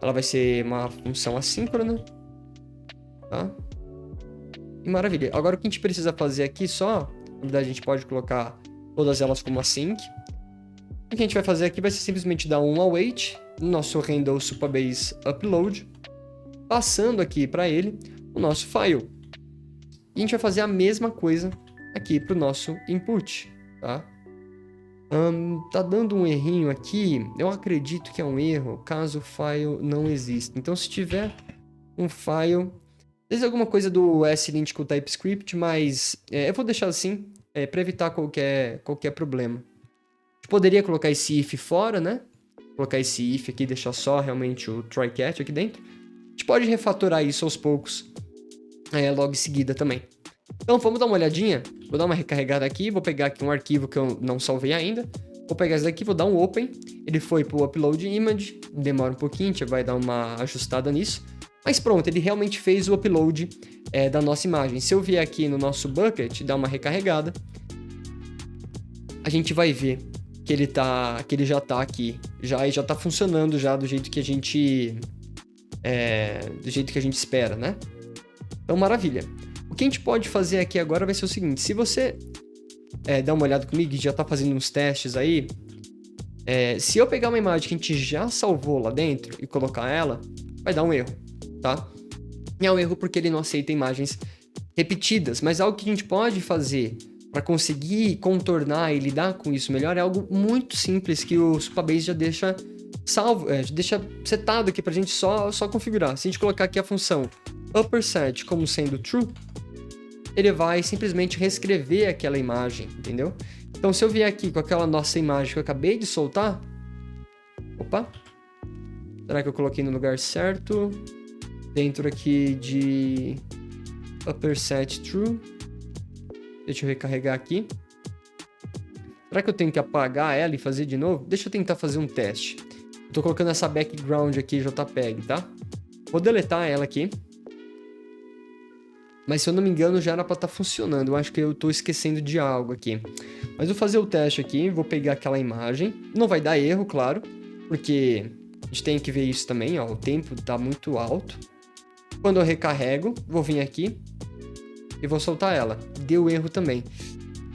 Ela vai ser uma função assíncrona, tá? E maravilha. Agora o que a gente precisa fazer aqui só, na verdade a gente pode colocar todas elas como async. O que a gente vai fazer aqui vai ser simplesmente dar um await no nosso handle supabase upload, passando aqui para ele o nosso file. E a gente vai fazer a mesma coisa aqui para o nosso input, tá? Tá dando um errinho aqui, eu acredito que é um erro caso o file não exista. Então se tiver um file, talvez alguma coisa do slint com o TypeScript, mas eu vou deixar assim, para evitar qualquer problema. A gente poderia colocar esse if fora, né? Colocar esse if aqui, deixar só realmente o try catch aqui dentro. A gente pode refatorar isso aos poucos, logo em seguida também. Então vamos dar uma olhadinha, vou dar uma recarregada aqui, vou pegar aqui um arquivo que eu não salvei ainda, vou pegar esse daqui, vou dar um open, ele foi pro upload image, demora um pouquinho, a gente vai dar uma ajustada nisso, mas pronto, ele realmente fez o upload da nossa imagem. Se eu vier aqui no nosso bucket, dar uma recarregada, a gente vai ver que ele já tá aqui, já tá funcionando já do jeito que a gente espera, né? Então maravilha. O que a gente pode fazer aqui agora vai ser o seguinte, se você dar uma olhada comigo e já tá fazendo uns testes aí, se eu pegar uma imagem que a gente já salvou lá dentro e colocar ela, vai dar um erro, tá? E é um erro porque ele não aceita imagens repetidas, mas algo que a gente pode fazer para conseguir contornar e lidar com isso melhor é algo muito simples que o Supabase já deixa salvo, deixa setado aqui pra gente só configurar. Se a gente colocar aqui a função upperSet como sendo true, ele vai simplesmente reescrever aquela imagem, entendeu? Então se eu vier aqui com aquela nossa imagem que eu acabei de soltar, opa, será que eu coloquei no lugar certo? Dentro aqui de upperSet true, deixa eu recarregar aqui. Será que eu tenho que apagar ela e fazer de novo? Deixa eu tentar fazer um teste. Eu tô colocando essa background aqui JPEG, tá? Vou deletar ela aqui. Mas se eu não me engano já era pra estar funcionando. Eu acho que eu tô esquecendo de algo aqui. Mas vou fazer o teste aqui, vou pegar aquela imagem. Não vai dar erro, claro, porque a gente tem que ver isso também, ó. O tempo tá muito alto. Quando eu recarrego, vou vir aqui e vou soltar ela. Deu erro também.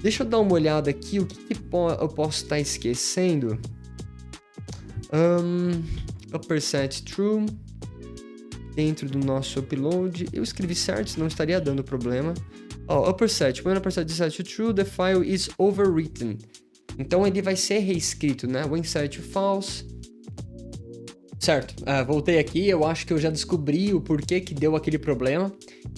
Deixa eu dar uma olhada aqui, o que eu posso estar esquecendo? UpperSet true. Dentro do nosso upload. Eu escrevi certo, senão estaria dando problema. UpperSet. When upperSet set to true, the file is overwritten. Então ele vai ser reescrito, né? When set to false. Certo, voltei aqui, eu acho que eu já descobri o porquê que deu aquele problema.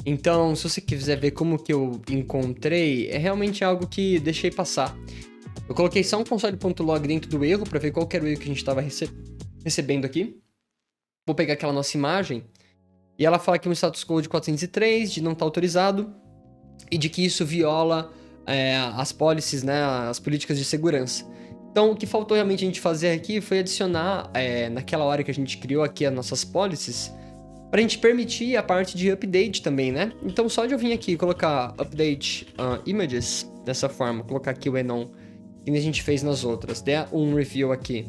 Então, se você quiser ver como que eu encontrei, é realmente algo que deixei passar. Eu coloquei só um console.log dentro do erro para ver qual que era o erro que a gente estava recebendo aqui. Vou pegar aquela nossa imagem e ela fala que um status code 403, de não estar autorizado e de que isso viola as policies, né, as políticas de segurança. Então, o que faltou realmente a gente fazer aqui foi adicionar, naquela hora que a gente criou aqui as nossas policies, para a gente permitir a parte de update também, né? Então, só de eu vir aqui e colocar update images, dessa forma, colocar aqui o enon, que a gente fez nas outras, der um review aqui,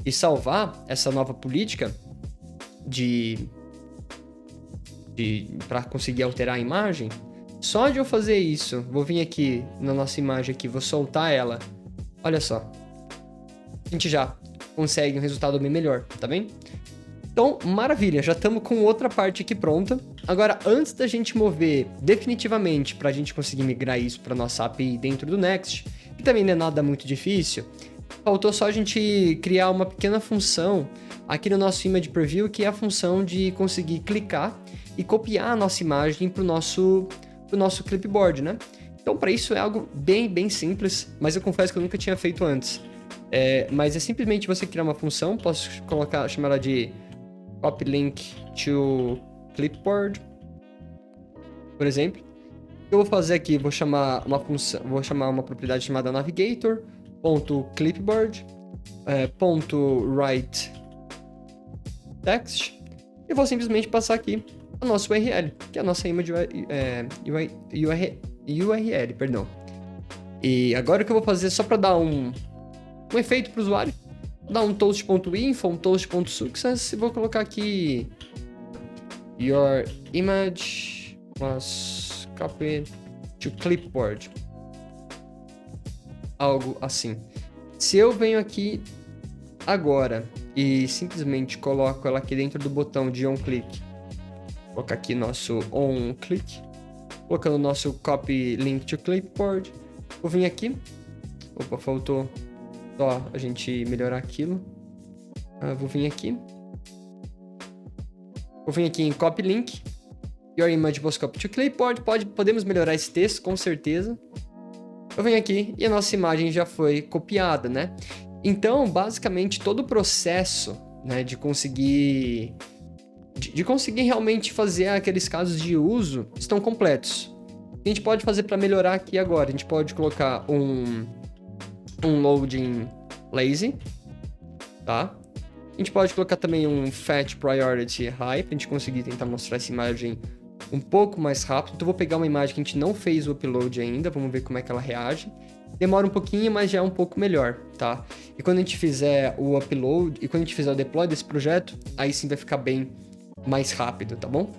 e salvar essa nova política para conseguir alterar a imagem, só de eu fazer isso, vou vir aqui na nossa imagem aqui, vou soltar ela, olha só. A gente já consegue um resultado bem melhor, tá bem? Então, maravilha, já estamos com outra parte aqui pronta. Agora, antes da gente mover definitivamente para a gente conseguir migrar isso para nossa API dentro do Next, que também não é nada muito difícil, Faltou só a gente criar uma pequena função aqui no nosso Image Preview, que é a função de conseguir clicar e copiar a nossa imagem para o nosso clipboard, né? Então, para isso é algo bem simples, mas eu confesso que eu nunca tinha feito antes. Mas é simplesmente você criar uma função, posso chamar ela de copy link to clipboard, por exemplo. O que eu vou fazer aqui, vou chamar uma propriedade chamada navigator.clipboard, .write text, e vou simplesmente passar aqui o nosso URL, que é a nossa image URL, perdão. E agora o que eu vou fazer, só para dar um efeito para o usuário, vou dar um toast.info, um toast.success, e vou colocar aqui your image was copied to clipboard. Algo assim. Se eu venho aqui agora e simplesmente coloco ela aqui dentro do botão de onClick, vou colocar aqui nosso onClick, colocando o nosso copy link to clipboard, vou vir aqui, opa, faltou só a gente melhorar aquilo, vou vir aqui em copy link, your image was copied to clipboard, podemos melhorar esse texto com certeza. Eu venho aqui e a nossa imagem já foi copiada, né? Então, basicamente, todo o processo, né, de conseguir realmente fazer aqueles casos de uso estão completos. O que a gente pode fazer para melhorar aqui agora? A gente pode colocar um loading lazy, tá? A gente pode colocar também um fetch priority high, para a gente conseguir tentar mostrar essa imagem um pouco mais rápido. Então, vou pegar uma imagem que a gente não fez o upload ainda, vamos ver como é que ela reage. Demora um pouquinho, mas já é um pouco melhor, tá? E quando a gente fizer o upload, e quando a gente fizer o deploy desse projeto, aí sim vai ficar bem mais rápido, tá bom?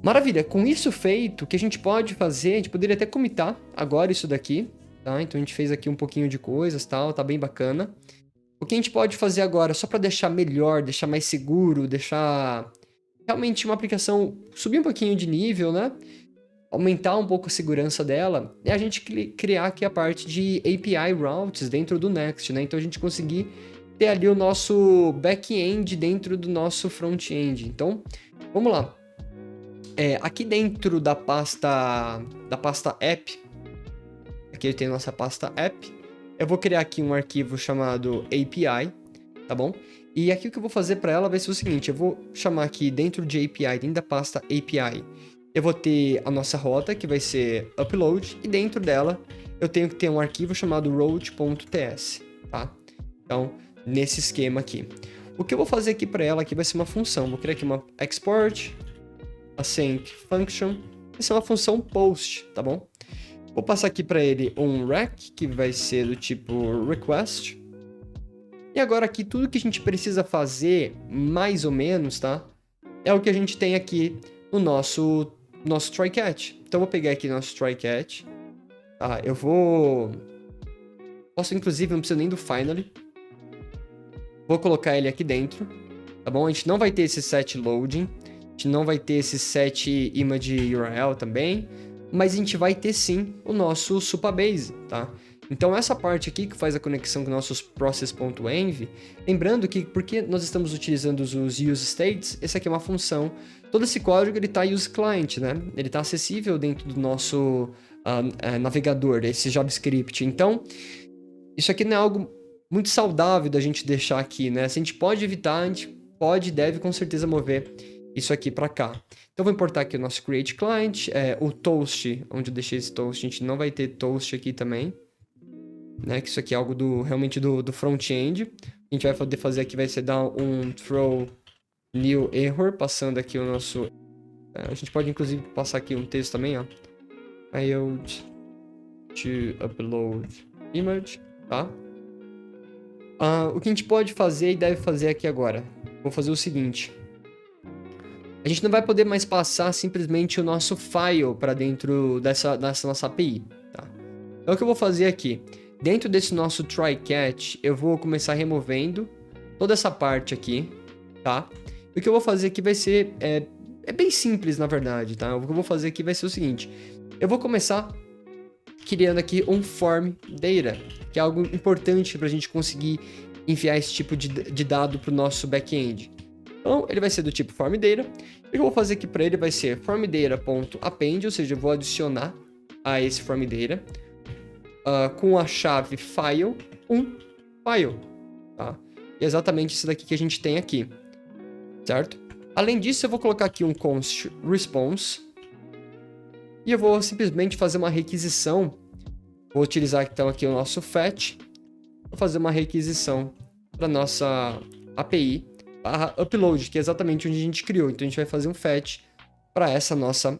Maravilha, com isso feito, o que a gente pode fazer, a gente poderia até commitar agora isso daqui, tá? Então a gente fez aqui um pouquinho de coisas, tal, tá bem bacana. O que a gente pode fazer agora, só para deixar melhor, deixar mais seguro, deixar realmente uma aplicação subir um pouquinho de nível, né? Aumentar um pouco a segurança dela, é a gente criar aqui a parte de API routes dentro do Next, né? Então a gente conseguir ter ali o nosso back-end dentro do nosso front-end. Então, vamos lá. Aqui dentro da pasta app, aqui tem a nossa pasta app, eu vou criar aqui um arquivo chamado API, tá bom? E aqui o que eu vou fazer para ela vai ser o seguinte, eu vou chamar aqui dentro de API, dentro da pasta API, eu vou ter a nossa rota, que vai ser upload, e dentro dela eu tenho que ter um arquivo chamado route.ts, tá? Então, nesse esquema aqui. O que eu vou fazer aqui para ela aqui vai ser uma função, vou criar aqui uma export, async function, vai ser uma função post, tá bom? Vou passar aqui para ele um rec, que vai ser do tipo request. E agora aqui, tudo que a gente precisa fazer, mais ou menos, tá? É o que a gente tem aqui no nosso try-catch. Então, eu vou pegar aqui nosso try-catch. Tá, posso, inclusive, não preciso nem do finally. Vou colocar ele aqui dentro, tá bom? A gente não vai ter esse set loading. A gente não vai ter esse set image URL também. Mas a gente vai ter, sim, o nosso Supabase, tá? Então, essa parte aqui que faz a conexão com nossos process.env, lembrando que, porque nós estamos utilizando os use states, essa aqui é uma função. Todo esse código, ele está use client, né? Ele está acessível dentro do nosso navegador, esse JavaScript. Então, isso aqui não é algo muito saudável da gente deixar aqui, né? Se a gente pode evitar, a gente pode e deve com certeza mover isso aqui para cá. Então, vou importar aqui o nosso create client, o toast, onde eu deixei esse toast, a gente não vai ter toast aqui também, né? Que isso aqui é algo realmente do front-end. A gente vai poder fazer aqui, vai ser dar um throw new error, passando aqui o nosso... a gente pode, inclusive, passar aqui um texto também, ó. Failed to upload image, tá? O que a gente pode fazer e deve fazer aqui agora? Vou fazer o seguinte. A gente não vai poder mais passar simplesmente o nosso file para dentro dessa nossa API, tá? Então, o que eu vou fazer aqui? Dentro desse nosso try-catch, eu vou começar removendo toda essa parte aqui, tá? E o que eu vou fazer aqui vai ser... É bem simples, na verdade, tá? O que eu vou fazer aqui vai ser o seguinte. Eu vou começar criando aqui um form data, que é algo importante para a gente conseguir enviar esse tipo de dado para o nosso back-end. Então, ele vai ser do tipo form data. O que eu vou fazer aqui para ele vai ser formData.append, ou seja, eu vou adicionar a esse form data com a chave file, file, tá? E é exatamente isso daqui que a gente tem aqui, certo? Além disso, eu vou colocar aqui um const response e eu vou simplesmente fazer uma requisição. Vou utilizar então aqui o nosso fetch, vou fazer uma requisição para nossa API /upload, que é exatamente onde a gente criou. Então a gente vai fazer um fetch para essa nossa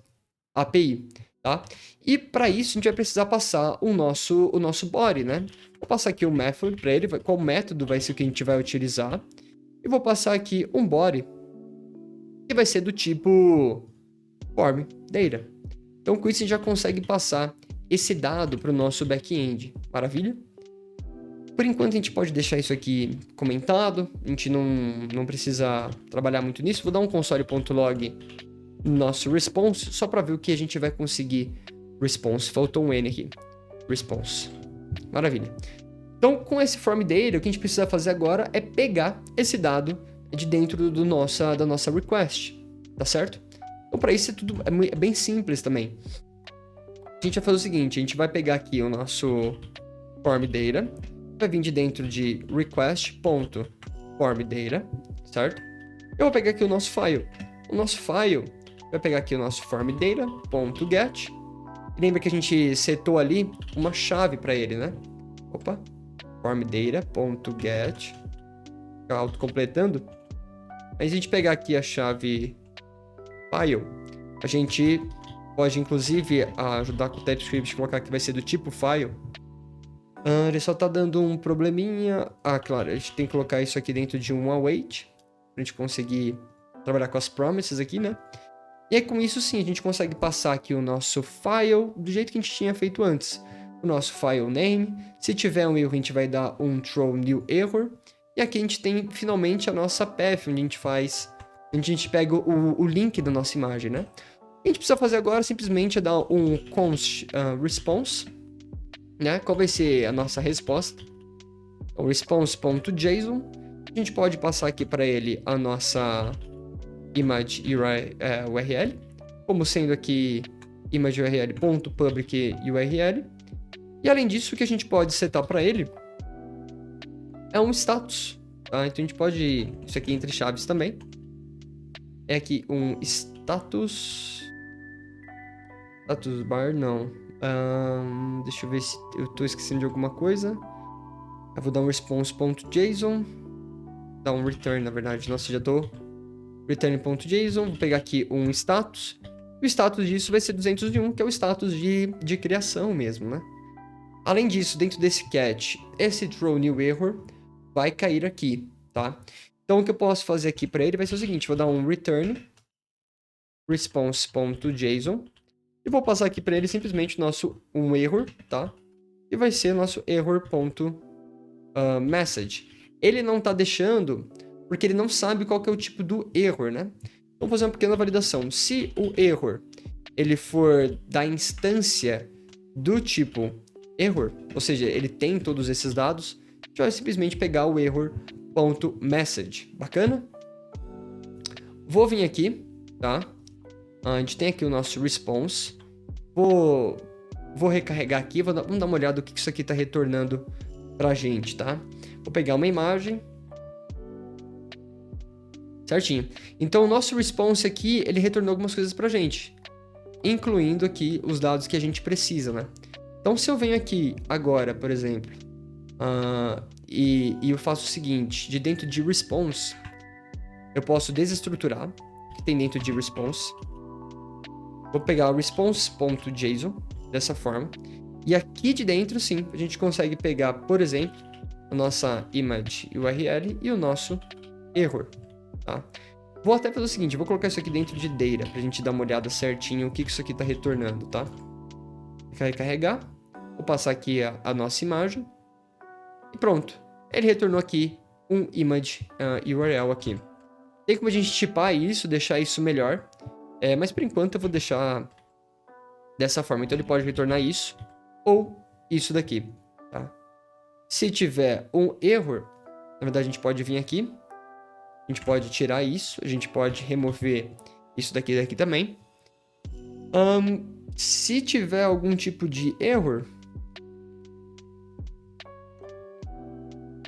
API, tá? E para isso a gente vai precisar passar o nosso body, né? Vou passar aqui um method para ele, qual método vai ser o que a gente vai utilizar. E vou passar aqui um body que vai ser do tipo form data. Então com isso a gente já consegue passar esse dado para o nosso back-end. Maravilha? Por enquanto a gente pode deixar isso aqui comentado, a gente não precisa trabalhar muito nisso. Vou dar um console.log no nosso response, só para ver o que a gente vai conseguir. Response, faltou um N aqui. Response. Maravilha. Então, com esse form data, o que a gente precisa fazer agora é pegar esse dado de dentro da nossa request, tá certo? Então, para isso é bem simples também. A gente vai fazer o seguinte, a gente vai pegar aqui o nosso form data, vai vir de dentro de request.formData, certo? Eu vou pegar aqui o nosso file. O nosso file vai pegar aqui o nosso formData.get. Lembra que a gente setou ali uma chave para ele, né? Opa, formData.get. Fica autocompletando. Mas a gente pegar aqui a chave file, a gente pode inclusive ajudar com o TypeScript, colocar que vai ser do tipo file. Ele só tá dando um probleminha. Claro, a gente tem que colocar isso aqui dentro de um await, pra gente conseguir trabalhar com as promises aqui, né? E aí com isso sim, a gente consegue passar aqui o nosso file do jeito que a gente tinha feito antes. O nosso file name. Se tiver um erro, a gente vai dar um throw new error. E aqui a gente tem finalmente a nossa path, onde a gente pega o link da nossa imagem, né? O que a gente precisa fazer agora simplesmente é dar um const response, né? Qual vai ser a nossa resposta? O response.json. A gente pode passar aqui para ele a nossa image URL, como sendo aqui image URL.public URL. E além disso, o que a gente pode setar para ele é um status, tá? Então a gente pode, isso aqui entre chaves também, é aqui um status bar, não. Deixa eu ver se eu tô esquecendo de alguma coisa. Eu vou dar um response.json, dar um return, na verdade. Nossa, já tô return.json, vou pegar aqui um status. E o status disso vai ser 201, que é o status de criação mesmo, né? Além disso, dentro desse catch, esse throw new error vai cair aqui, tá? Então, o que eu posso fazer aqui para ele vai ser o seguinte, vou dar um return response.json e vou passar aqui para ele simplesmente um error, tá? E vai ser nosso error.message. Ele não tá deixando porque ele não sabe qual que é o tipo do error, né? Então, vou fazer uma pequena validação. Se o error ele for da instância do tipo error, ou seja, ele tem todos esses dados, a gente vai simplesmente pegar o error.message. Bacana? Vou vir aqui, tá? A gente tem aqui o nosso response. Vou recarregar aqui, vamos dar uma olhada no que isso aqui está retornando pra gente, tá? Vou pegar uma imagem. Certinho. Então, o nosso response aqui, ele retornou algumas coisas pra gente, incluindo aqui os dados que a gente precisa, né? Então, se eu venho aqui agora, por exemplo, e eu faço o seguinte, de dentro de response, eu posso desestruturar o que tem dentro de response. Vou pegar o response.json dessa forma. E aqui de dentro, sim, a gente consegue pegar, por exemplo, a nossa image URL e o nosso error, tá? Vou até fazer o seguinte, vou colocar isso aqui dentro de data, pra gente dar uma olhada certinho o que isso aqui tá retornando, tá? Vai carregar. Vou passar aqui a nossa imagem. E pronto. Ele retornou aqui um image URL aqui. Tem como a gente tipar isso, deixar isso melhor. Mas por enquanto eu vou deixar dessa forma. Então ele pode retornar isso. ou isso daqui, tá? Se tiver um erro, na verdade a gente pode vir aqui, a gente pode tirar isso, a gente pode remover isso daqui também. Se tiver algum tipo de erro,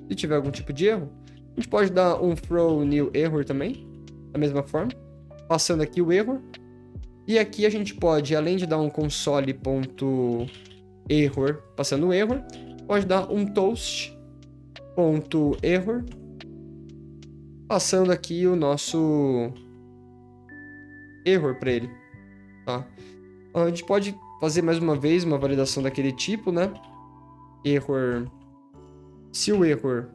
a gente pode dar um throw new error também, da mesma forma, passando aqui o erro. E aqui a gente pode, além de dar um console.error, passando o erro, pode dar um toast.error, passando aqui o nosso error para ele, tá? A gente pode fazer mais uma vez uma validação daquele tipo, né? Error. Se o error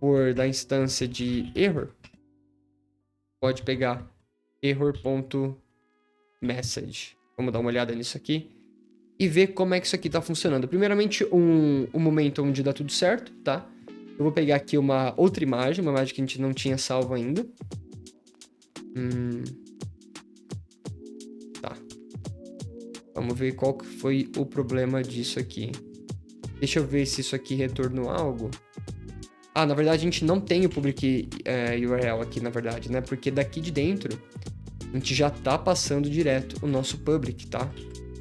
for da instância de error, pode pegar error.message. Vamos dar uma olhada nisso aqui e ver como é que isso aqui tá funcionando. Primeiramente, um momento onde dá tudo certo, tá? Eu vou pegar aqui uma outra imagem, uma imagem que a gente não tinha salvo ainda. Tá. Vamos ver qual que foi o problema disso aqui. Deixa eu ver se isso aqui retornou algo. Ah, na verdade a gente não tem o public URL aqui, na verdade, né? Porque daqui de dentro a gente já tá passando direto o nosso public, tá?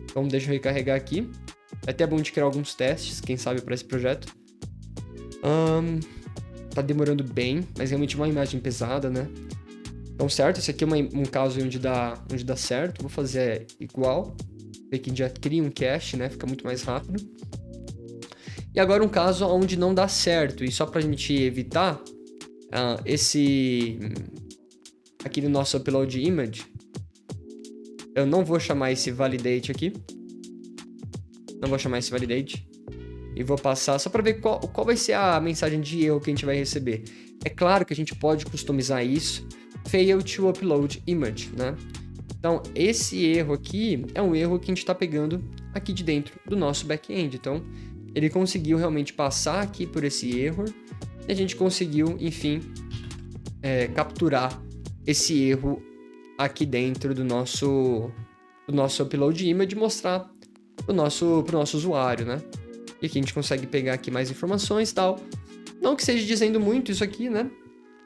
Então deixa eu recarregar aqui. É até bom de criar alguns testes, quem sabe, para esse projeto. Tá demorando bem, mas realmente é uma imagem pesada, né? Então, certo, esse aqui é um caso onde dá certo. Vou fazer igual. Ver que já cria um cache, né? Fica muito mais rápido. E agora um caso onde não dá certo. E só pra gente evitar aqui no nosso upload image, eu não vou chamar esse validate aqui. Não vou chamar esse validate. E vou passar só para ver qual vai ser a mensagem de erro que a gente vai receber. É claro que a gente pode customizar isso. Fail to upload image, né? Então, esse erro aqui é um erro que a gente está pegando aqui de dentro do nosso back-end. Então, ele conseguiu realmente passar aqui por esse erro e a gente conseguiu, enfim, capturar esse erro aqui dentro do nosso upload image e mostrar pro nosso usuário, né? E aqui a gente consegue pegar aqui mais informações e tal. Não que seja dizendo muito isso aqui, né?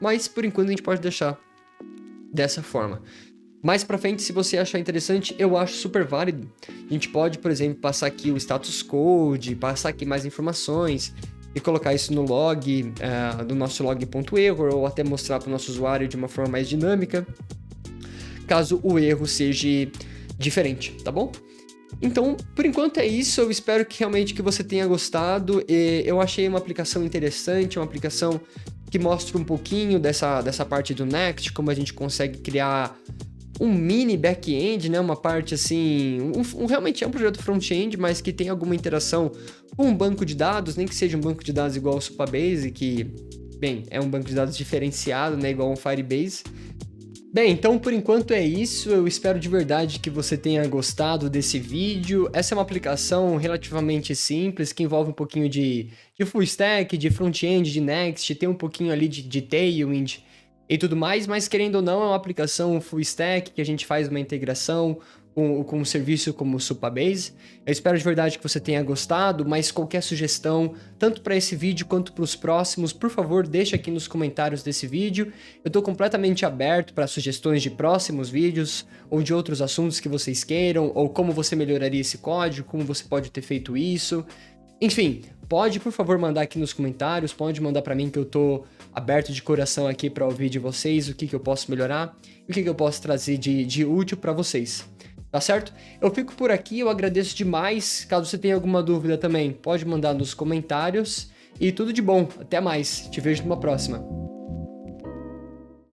Mas por enquanto a gente pode deixar dessa forma. Mais pra frente, se você achar interessante, eu acho super válido. A gente pode, por exemplo, passar aqui o status code, passar aqui mais informações e colocar isso no log, do nosso log.error, ou até mostrar para o nosso usuário de uma forma mais dinâmica, caso o erro seja diferente, tá bom? Então, por enquanto é isso. Eu espero que realmente que você tenha gostado. Eu achei uma aplicação interessante, uma aplicação que mostra um pouquinho dessa parte do Next, como a gente consegue criar um mini back-end, né? Uma parte assim, realmente é um projeto front-end, mas que tem alguma interação com um banco de dados, nem que seja um banco de dados igual ao Supabase, que, bem, é um banco de dados diferenciado, né? Igual ao Firebase. Bem, então por enquanto é isso. Eu espero de verdade que você tenha gostado desse vídeo. Essa é uma aplicação relativamente simples, que envolve um pouquinho de full stack, de front-end, de Next, tem um pouquinho ali de Tailwind e tudo mais, mas querendo ou não é uma aplicação full stack que a gente faz uma integração com um serviço como o Supabase. Eu espero de verdade que você tenha gostado, mas qualquer sugestão, tanto para esse vídeo quanto para os próximos, por favor, deixa aqui nos comentários desse vídeo. Eu estou completamente aberto para sugestões de próximos vídeos, ou de outros assuntos que vocês queiram, ou como você melhoraria esse código, como você pode ter feito isso. Enfim, pode, por favor, mandar aqui nos comentários, pode mandar para mim que eu tô aberto de coração aqui para ouvir de vocês o que eu posso melhorar e o que eu posso trazer de útil para vocês. Tá certo? Eu fico por aqui, eu agradeço demais. Caso você tenha alguma dúvida também, pode mandar nos comentários. E tudo de bom, até mais. Te vejo numa próxima.